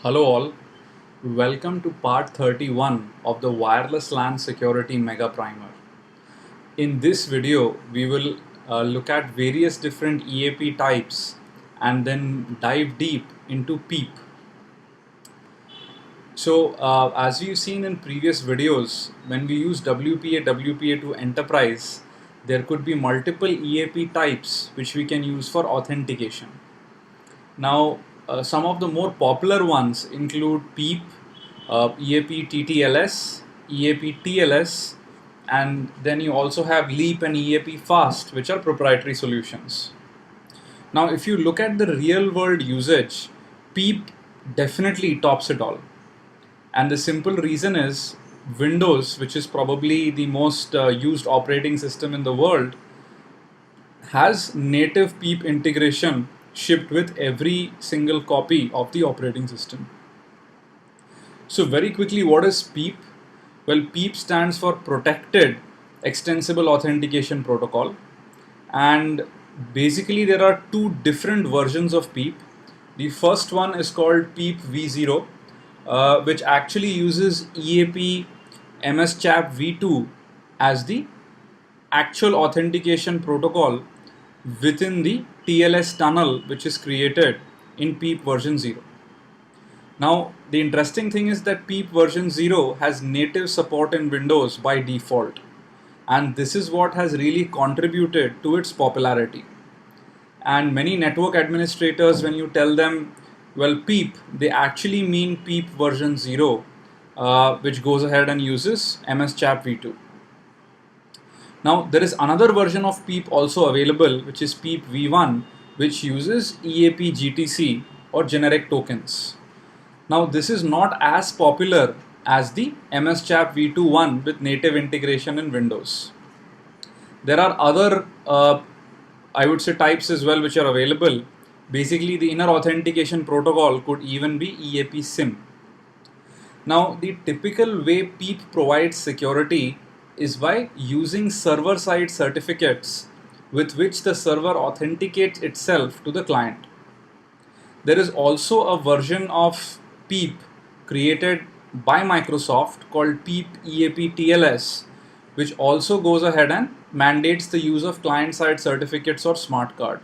Hello all, welcome to part 31 of the Wireless LAN Security Mega Primer. In this video, we will look at various different EAP types and then dive deep into PEEP. So as we've seen in previous videos, when we use WPA to enterprise, there could be multiple EAP types which we can use for authentication. Now, some of the more popular ones include PEEP, EAP TTLS, EAP TLS, and then you also have LEAP and EAP FAST, which are proprietary solutions. Now, if you look at the real world usage, PEEP definitely tops it all. And the simple reason is Windows, which is probably the most used operating system in the world, has native PEEP integration shipped with every single copy of the operating system. So very quickly, what is PEEP? Well, PEEP stands for Protected Extensible Authentication Protocol, and basically there are two different versions of PEEP. The first one is called PEEP v0, which actually uses EAP MSCHAP v2 as the actual authentication protocol within the TLS tunnel which is created in PEEP version 0. Now, the interesting thing is that PEEP version 0 has native support in Windows by default, and this is what has really contributed to its popularity. And many network administrators, when you tell them, well, PEEP, they actually mean PEEP version 0, which goes ahead and uses MSCHAP v2. Now, there is another version of PEEP also available, which is PEEP v1, which uses EAP GTC or generic tokens. Now, this is not as popular as the MSCHAP v2 one with native integration in Windows. There are other, I would say, types as well which are available. Basically, the inner authentication protocol could even be EAP SIM. Now, the typical way PEEP provides security is by using server-side certificates with which the server authenticates itself to the client. There is also a version of PEEP created by Microsoft called PEEP EAP TLS, which also goes ahead and mandates the use of client-side certificates or smart card.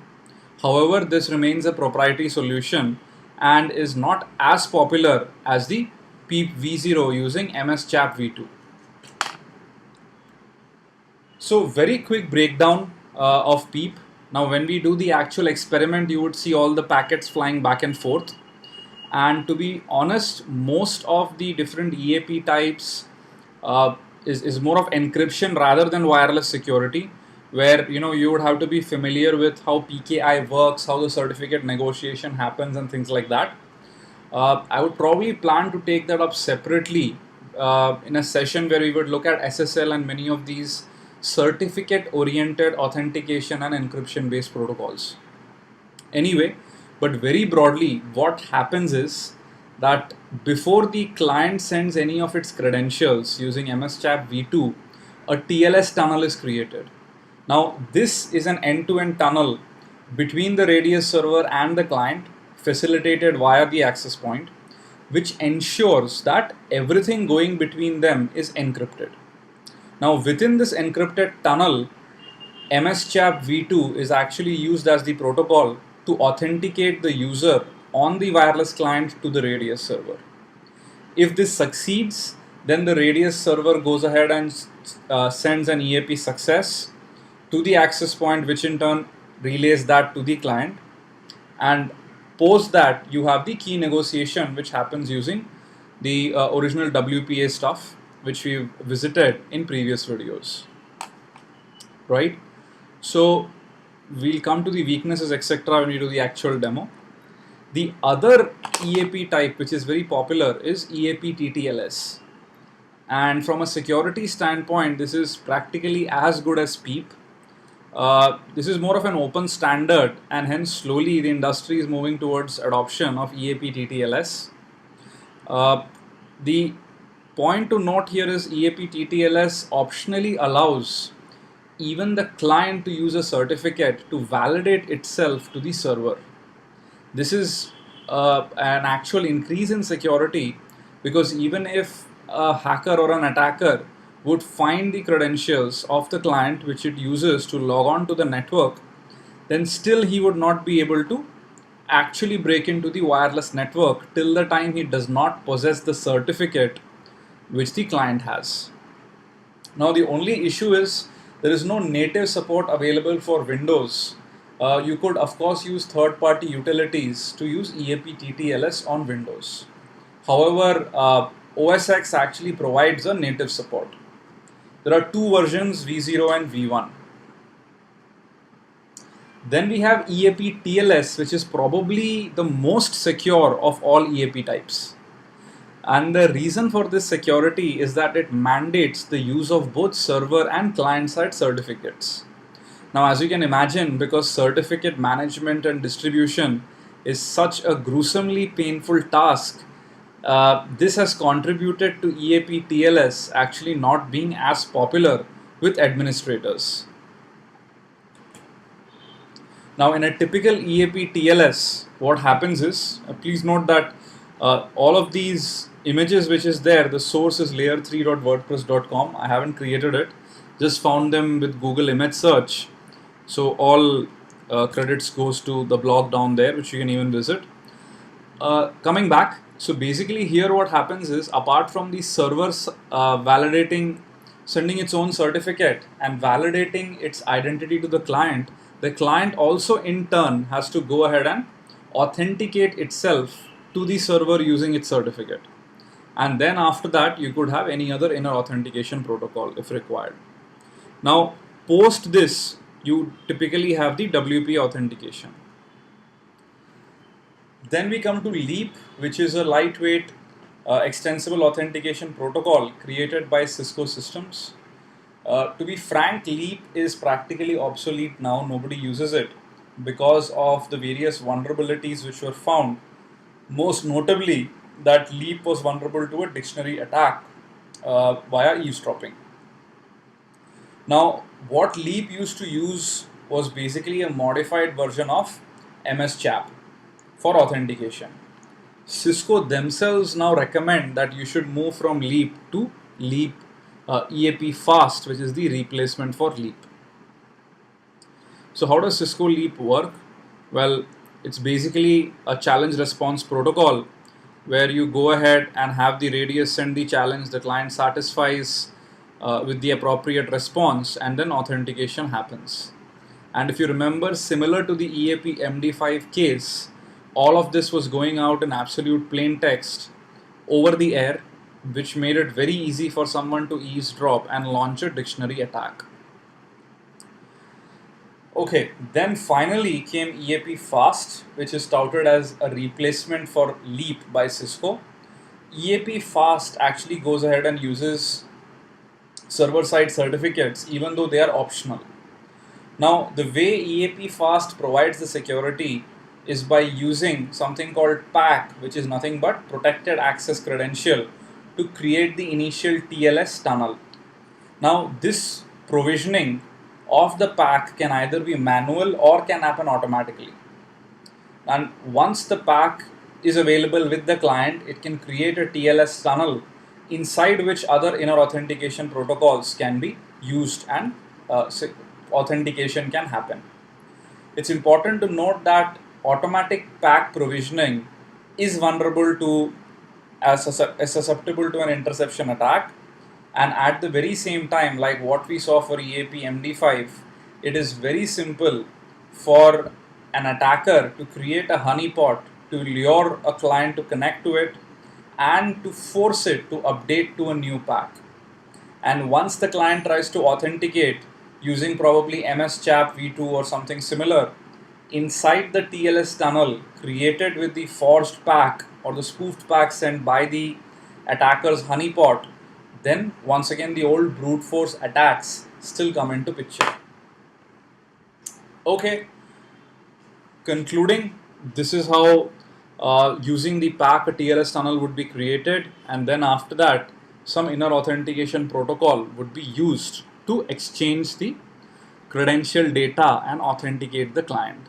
However, this remains a proprietary solution and is not as popular as the PEEP v0 using MSCHAP v2. So very quick breakdown of PEEP. Now when we do the actual experiment, you would see all the packets flying back and forth. And to be honest, most of the different EAP types is more of encryption rather than wireless security, where you would have to be familiar with how PKI works, how the certificate negotiation happens and things like that. I would probably plan to take that up separately in a session where we would look at SSL and many of these certificate-oriented authentication and encryption-based protocols. Anyway, but very broadly, what happens is that before the client sends any of its credentials using MSCHAP v2, a TLS tunnel is created. Now, this is an end-to-end tunnel between the Radius server and the client, facilitated via the access point, which ensures that everything going between them is encrypted. Now, within this encrypted tunnel, MSCHAP v2 is actually used as the protocol to authenticate the user on the wireless client to the Radius server. If this succeeds, then the Radius server goes ahead and sends an EAP success to the access point, which in turn relays that to the client. And post that, you have the key negotiation, which happens using the original WPA stuff, which we've visited in previous videos, right? So we'll come to the weaknesses, etc. when we do the actual demo. The other EAP type, which is very popular, is EAP TTLS. And from a security standpoint, this is practically as good as PEEP. This is more of an open standard, and hence slowly the industry is moving towards adoption of EAP TTLS. The point to note here is EAP TTLS optionally allows even the client to use a certificate to validate itself to the server. This is an actual increase in security, because even if a hacker or an attacker would find the credentials of the client which it uses to log on to the network, then still he would not be able to actually break into the wireless network till the time he does not possess the certificate which the client has. Now, the only issue is there is no native support available for Windows. You could, of course, use third party utilities to use EAP TTLS on Windows. However, OS X actually provides a native support. There are two versions, V0 and V1. Then we have EAP TLS, which is probably the most secure of all EAP types. And the reason for this security is that it mandates the use of both server and client side certificates. Now, as you can imagine, because certificate management and distribution is such a gruesomely painful task, this has contributed to EAP TLS actually not being as popular with administrators. Now, in a typical EAP TLS, what happens is, please note that all of these images which is there, the source is layer3.wordpress.com. I haven't created it, just found them with Google image search. So all credits goes to the blog down there, which you can even visit. Coming back, so basically here what happens is, apart from the servers validating, sending its own certificate and validating its identity to the client also in turn has to go ahead and authenticate itself to the server using its certificate. And then after that, you could have any other inner authentication protocol if required. Now, post this, you typically have the WP authentication. Then we come to Leap, which is a lightweight extensible authentication protocol created by Cisco Systems. To be frank, Leap is practically obsolete now. Nobody uses it because of the various vulnerabilities which were found. Most notably, that Leap was vulnerable to a dictionary attack via eavesdropping. Now, what Leap used to use was basically a modified version of MS-CHAP for authentication. Cisco themselves now recommend that you should move from Leap to Leap EAP Fast, which is the replacement for Leap. So how does Cisco Leap work? Well, it's basically a challenge response protocol where you go ahead and have the radius send the challenge, the client satisfies with the appropriate response, and then authentication happens. And if you remember, similar to the EAP MD5 case, all of this was going out in absolute plain text over the air, which made it very easy for someone to eavesdrop and launch a dictionary attack. Okay, then finally came EAP Fast, which is touted as a replacement for Leap by Cisco. EAP Fast actually goes ahead and uses server-side certificates, even though they are optional. Now, the way EAP Fast provides the security is by using something called PAC, which is nothing but Protected Access Credential, to create the initial TLS tunnel. Now, this provisioning of the PAC can either be manual or can happen automatically. And once the PAC is available with the client, it can create a TLS tunnel inside which other inner authentication protocols can be used and authentication can happen. It's important to note that automatic PAC provisioning is vulnerable to, as susceptible to an interception attack, and at the very same time, like what we saw for EAP MD5, it is very simple for an attacker to create a honeypot to lure a client to connect to it and to force it to update to a new PAC. And once the client tries to authenticate using probably MS-CHAP v2 or something similar, inside the TLS tunnel created with the forged PAC or the spoofed PAC sent by the attacker's honeypot, then once again the old brute force attacks still come into picture. Okay, concluding, this is how using the PAC a TLS tunnel would be created, and then after that some inner authentication protocol would be used to exchange the credential data and authenticate the client,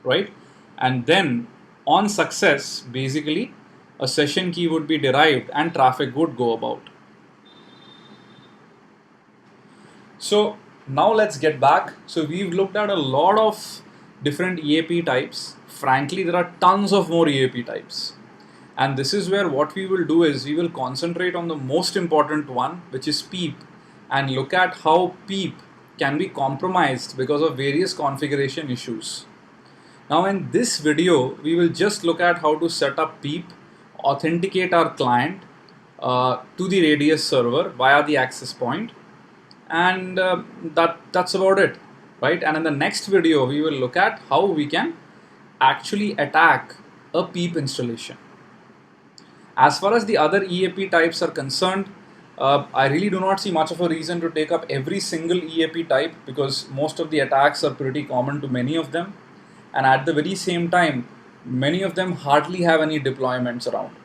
right? And then On success, basically, a session key would be derived and traffic would go about. So now let's get back. So we've looked at a lot of different EAP types. Frankly, there are tons of more EAP types. And this is where what we will do is we will concentrate on the most important one, which is PEEP, and look at how PEEP can be compromised because of various configuration issues. Now in this video, we will just look at how to set up PEEP, authenticate our client to the Radius server via the access point, and that's about it, right? And in the next video, we will look at how we can actually attack a PEEP installation. As far as the other EAP types are concerned, I really do not see much of a reason to take up every single EAP type because most of the attacks are pretty common to many of them. And at the very same time, many of them hardly have any deployments around,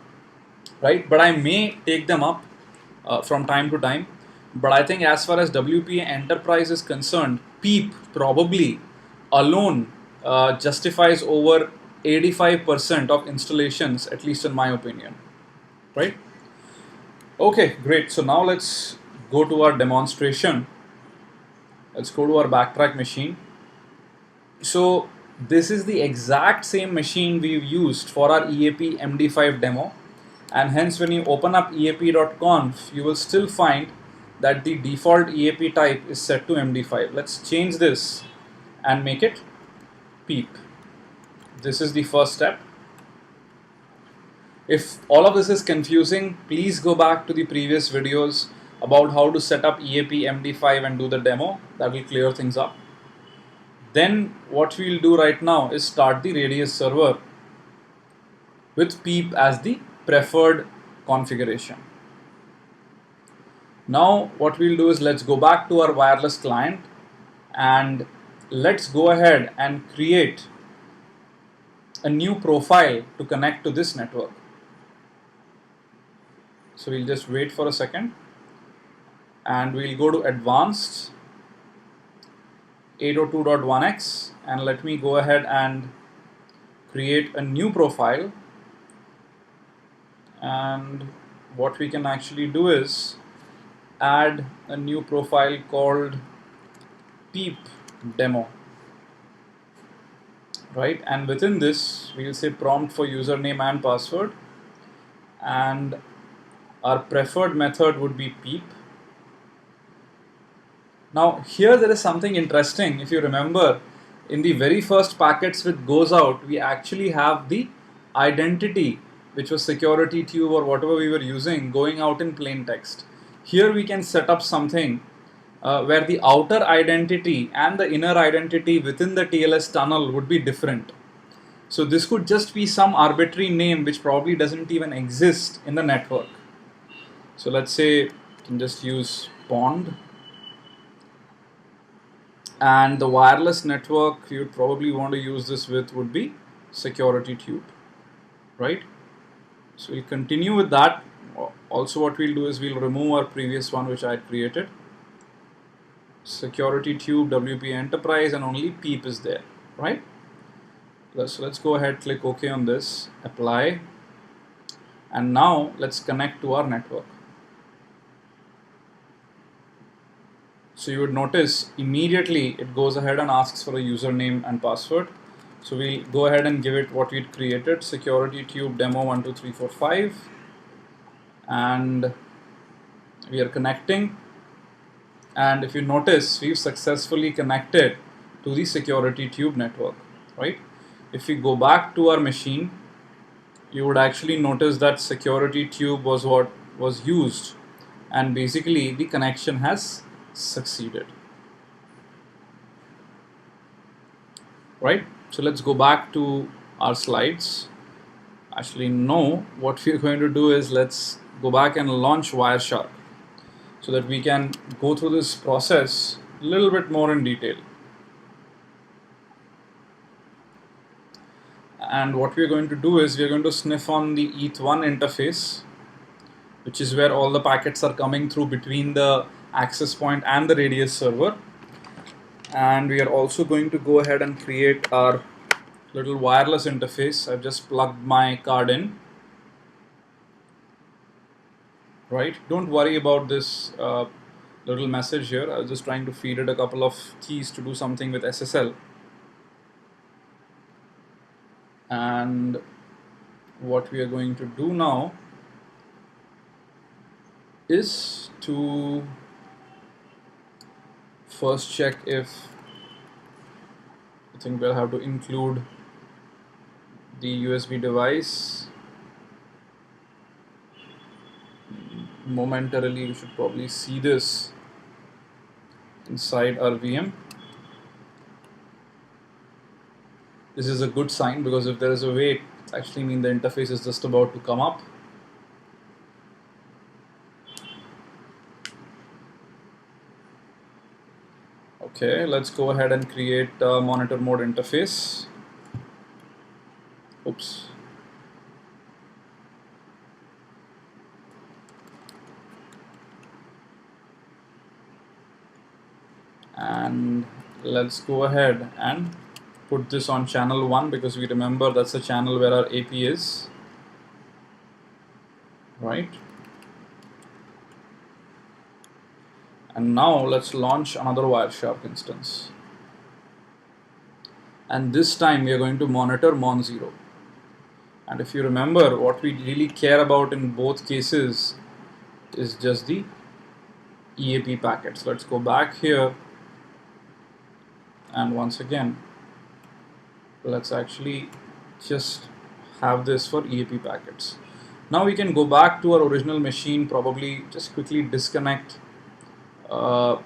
right? But I may take them up from time to time. But I think as far as WPA Enterprise is concerned, PEEP probably alone justifies over 85% of installations, at least in my opinion, right? Okay, great. So now let's go to our demonstration. Let's go to our backtrack machine. So this is the exact same machine we've used for our EAP MD5 demo, and hence when you open up eap.conf, you will still find that the default EAP type is set to MD5. Let's change this and make it PEEP. This is the first step. If all of this is confusing, please go back to the previous videos about how to set up EAP MD5 and do the demo. That will clear things up. Then what we'll do right now is start the Radius server with PEEP as the preferred configuration. Now what we'll do is let's go back to our wireless client and let's go ahead and create a new profile to connect to this network. So we'll just wait for a second and we'll go to advanced 802.1x and let me go ahead and create a new profile. And what we can actually do is add a new profile called PEEP demo, right? And within this we'll say prompt for username and password, and our preferred method would be PEEP. Now here there is something interesting. If you remember, in the very first packets which goes out, we actually have the identity, which was security tube or whatever we were using, going out in plain text. Here we can set up something where the outer identity and the inner identity within the TLS tunnel would be different. So this could just be some arbitrary name which probably doesn't even exist in the network. So let's say you can just use Pond, and the wireless network you would probably want to use this with would be security tube, right? So we'll continue with that. Also what we'll do is we'll remove our previous one which I had created, security tube, WPA Enterprise, and only PEEP is there, right? So let's go ahead, click OK on this, apply, and now let's connect to our network. So you would notice immediately it goes ahead and asks for a username and password. So we'll go ahead and give it what we'd created, security tube demo 12345, and we are connecting. And if you notice, we've successfully connected to the security tube network, right? If we go back to our machine, you would actually notice that security tube was what was used, and basically the connection has succeeded, right? So let's go back to our slides. Actually, no, what we're going to do is let's go back and launch Wireshark so that we can go through this process a little bit more in detail. And what we're going to do is we're going to sniff on the ETH1 interface, which is where all the packets are coming through between the access point and the Radius server. And we are also going to go ahead and create our little wireless interface. I've just plugged my card in. Right, don't worry about this little message here. I was just trying to feed it a couple of keys to do something with SSL. And what we are going to do now is to first check if, I think we'll have to include the USB device. Momentarily, we should probably see this inside our VM. This is a good sign, because if there is a wait, it actually means the interface is just about to come up. Okay, let's go ahead and create a monitor mode interface. Oops. And let's go ahead and put this on channel 1, because we remember that's the channel where our AP is, right? And now let's launch another Wireshark instance. And this time we are going to monitor Mon0. And if you remember, what we really care about in both cases is just the EAP packets. Let's go back here, and once again, let's actually just have this for EAP packets. Now we can go back to our original machine, probably just quickly disconnect by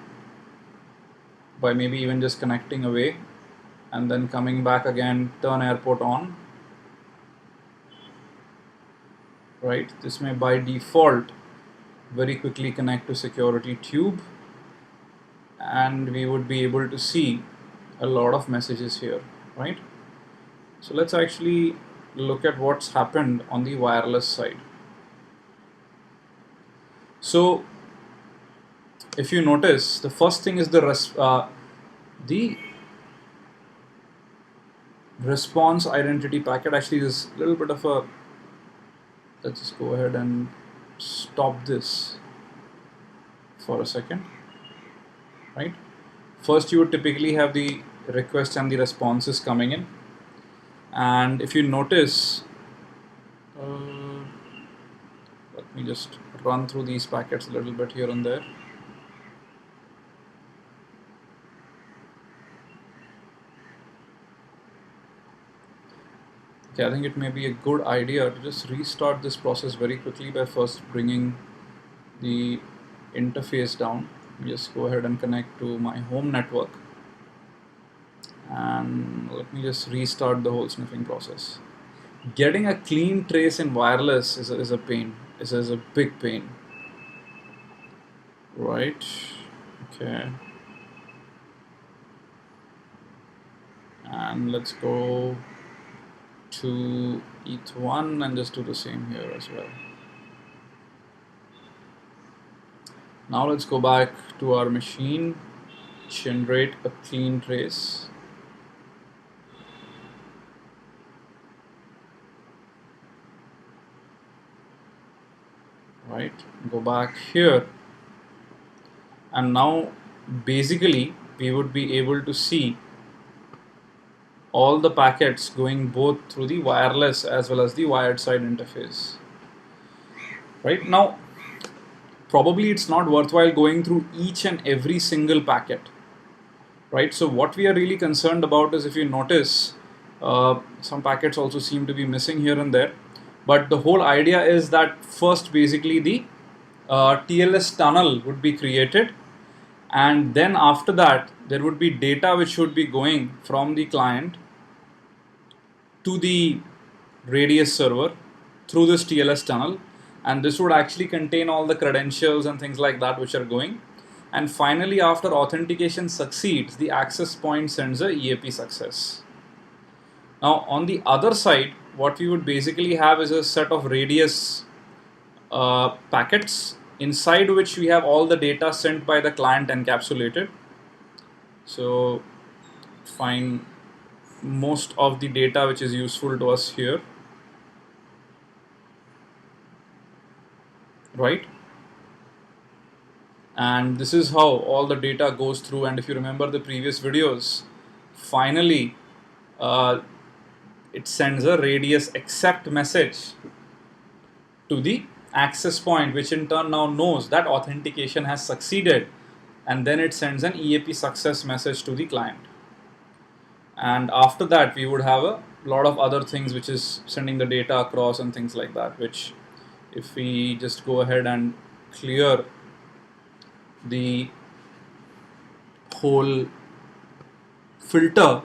maybe even just connecting away, and then coming back again, turn airport on. Right, this may by default very quickly connect to security tube, and we would be able to see a lot of messages here, right? So let's actually look at what's happened on the wireless side. So if you notice, the first thing is the response identity packet. Actually, there's a little bit of a, let's just go ahead and stop this for a second, right? First, you would typically have the requests and the responses coming in, and if you notice, let me just run through these packets a little bit here and there. Okay, I think it may be a good idea to just restart this process very quickly by first bringing the interface down. Just go ahead and connect to my home network, and let me just restart the whole sniffing process. Getting a clean trace in wireless is a pain. Is a big pain, right? Okay, and let's go to ETH1 and just do the same here as well. Now let's go back to our machine, generate a clean trace. Right, go back here, and now basically we would be able to see all the packets going both through the wireless as well as the wired side interface. Right, now probably it's not worthwhile going through each and every single packet, right? So what we are really concerned about is, if you notice, some packets also seem to be missing here and there, but the whole idea is that first basically the TLS tunnel would be created, and then after that there would be data which should be going from the client to the Radius server through this TLS tunnel, and this would actually contain all the credentials and things like that which are going, and finally after authentication succeeds, the access point sends a EAP success. Now on the other side, what we would basically have is a set of Radius packets, inside which we have all the data sent by the client encapsulated. So fine, most of the data which is useful to us here, right? And this is how all the data goes through. And if you remember the previous videos, finally it sends a radius accept message to the access point, which in turn now knows that authentication has succeeded, and then it sends an EAP success message to the client. And after that we would have a lot of other things, which is sending the data across and things like that, which if we just go ahead and clear the whole filter,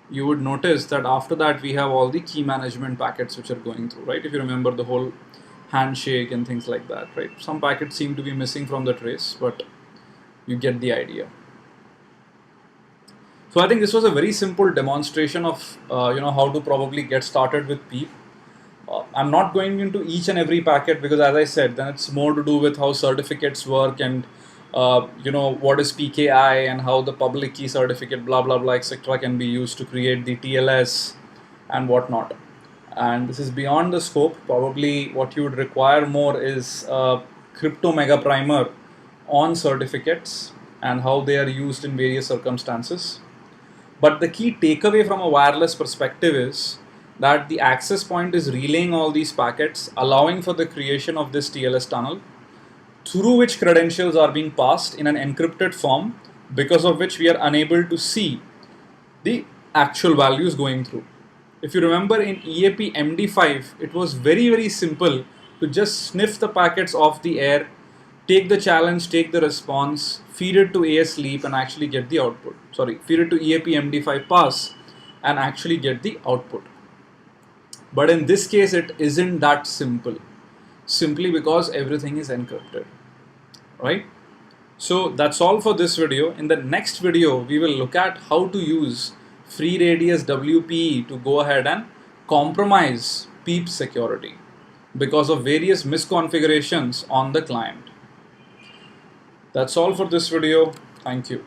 you would notice that after that we have all the key management packets which are going through, right? If you remember the whole handshake and things like that, right? Some packets seem to be missing from the trace, but you get the idea. So I think this was a very simple demonstration of how to probably get started with PEEP. I'm not going into each and every packet because, as I said, then it's more to do with how certificates work and what is PKI and how the public key certificate, blah blah blah, etc., can be used to create the TLS and whatnot. And this is beyond the scope. Probably what you would require more is a crypto mega primer on certificates and how they are used in various circumstances. But the key takeaway from a wireless perspective is that the access point is relaying all these packets, allowing for the creation of this TLS tunnel, through which credentials are being passed in an encrypted form, because of which we are unable to see the actual values going through. If you remember in EAP MD5, it was very simple to just sniff the packets off the air, take the challenge, take the response, feed it to AS Leap and actually get the output. Sorry, feed it to EAP MD5 pass and actually get the output. But in this case, it isn't that simple, simply because everything is encrypted, right? So that's all for this video. In the next video, we will look at how to use free radius WPE to go ahead and compromise PEEP security because of various misconfigurations on the client. That's all for this video. Thank you.